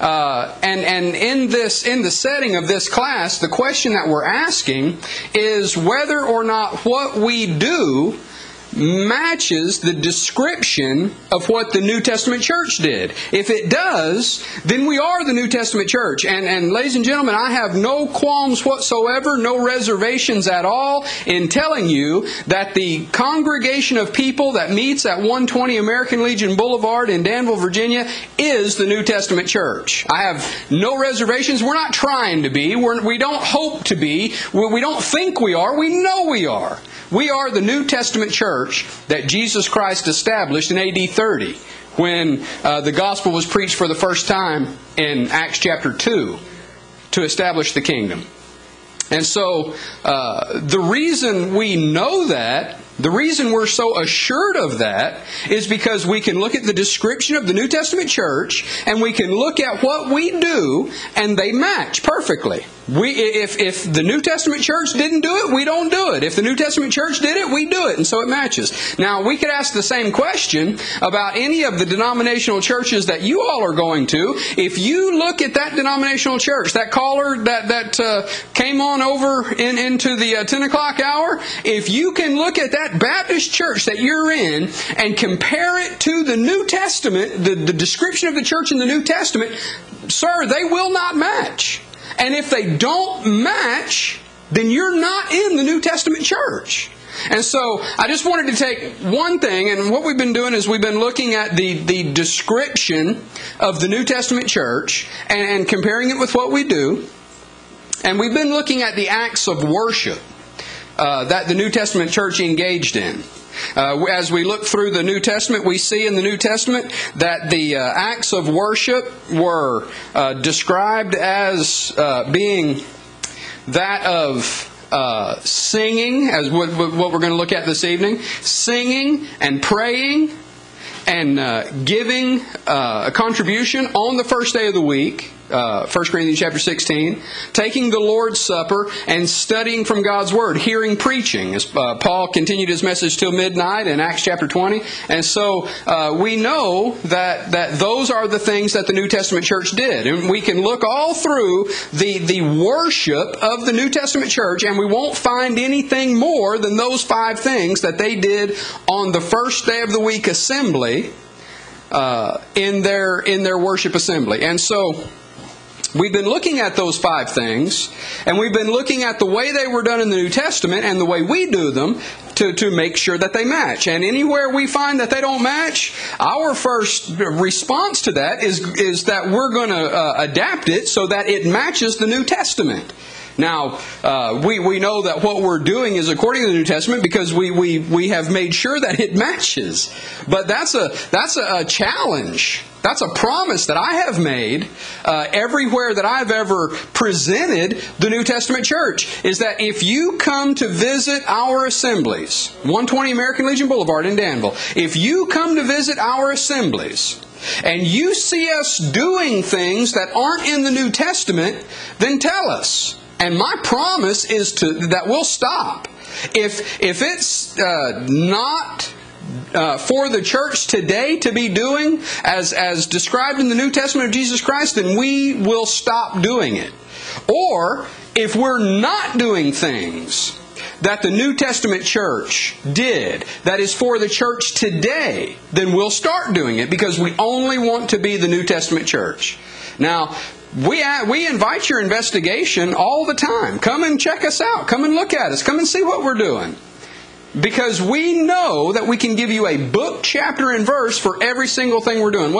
And in the setting of this class, the question that we're asking is whether or not what we do matches the description of what the New Testament church did. If it does, then we are the New Testament church. And ladies and gentlemen, I have no qualms whatsoever, no reservations at all in telling you that the congregation of people that meets at 120 American Legion Boulevard in Danville, Virginia, is the New Testament church. I have no reservations. We're not trying to be. We don't hope to be. We don't think we are. We know we are. We are the New Testament church that Jesus Christ established in AD 30 when the gospel was preached for the first time in Acts chapter 2 to establish the kingdom. And so the reason we know that, the reason we're so assured of that, is because we can look at the description of the New Testament church and we can look at what we do and they match perfectly. If the New Testament church didn't do it, we don't do it. If the New Testament church did it, we do it. And so it matches. Now, we could ask the same question about any of the denominational churches that you all are going to. If you look at that denominational church, that caller that came on over into the 10 o'clock hour, if you can look at that Baptist church that you're in and compare it to the New Testament, the description of the church in the New Testament, sir, they will not match. And if they don't match, then you're not in the New Testament church. And so I just wanted to take one thing, and what we've been doing is we've been looking at the description of the New Testament church and comparing it with what we do. And we've been looking at the acts of worship that the New Testament church engaged in. As we look through the New Testament, we see in the New Testament that the acts of worship were described as being that of singing, as what we're going to look at this evening, singing and praying and giving a contribution on the first day of the week. 1 Corinthians chapter 16, taking the Lord's Supper and studying from God's Word, hearing preaching, as Paul continued his message till midnight in Acts chapter 20. And so we know that those are the things that the New Testament church did. And we can look all through the worship of the New Testament church, and we won't find anything more than those 5 things that they did on the first day of the week assembly in their worship assembly. And so we've been looking at those 5 things, and we've been looking at the way they were done in the New Testament and the way we do them to make sure that they match. And anywhere we find that they don't match, our first response to that is that we're going to adapt it so that it matches the New Testament. Now, we know that what we're doing is according to the New Testament because we have made sure that it matches. But that's a challenge. That's a promise that I have made everywhere that I've ever presented the New Testament church, is that if you come to visit our assemblies, 120 American Legion Boulevard in Danville, if you come to visit our assemblies and you see us doing things that aren't in the New Testament, then tell us. And my promise is that we'll stop. If it's not for the church today to be doing as described in the New Testament of Jesus Christ, then we will stop doing it. Or if we're not doing things that the New Testament church did that is for the church today, then we'll start doing it because we only want to be the New Testament church. Now, we invite your investigation all the time. Come and check us out. Come and look at us. Come and see what we're doing. Because we know that we can give you a book, chapter, and verse for every single thing we're doing.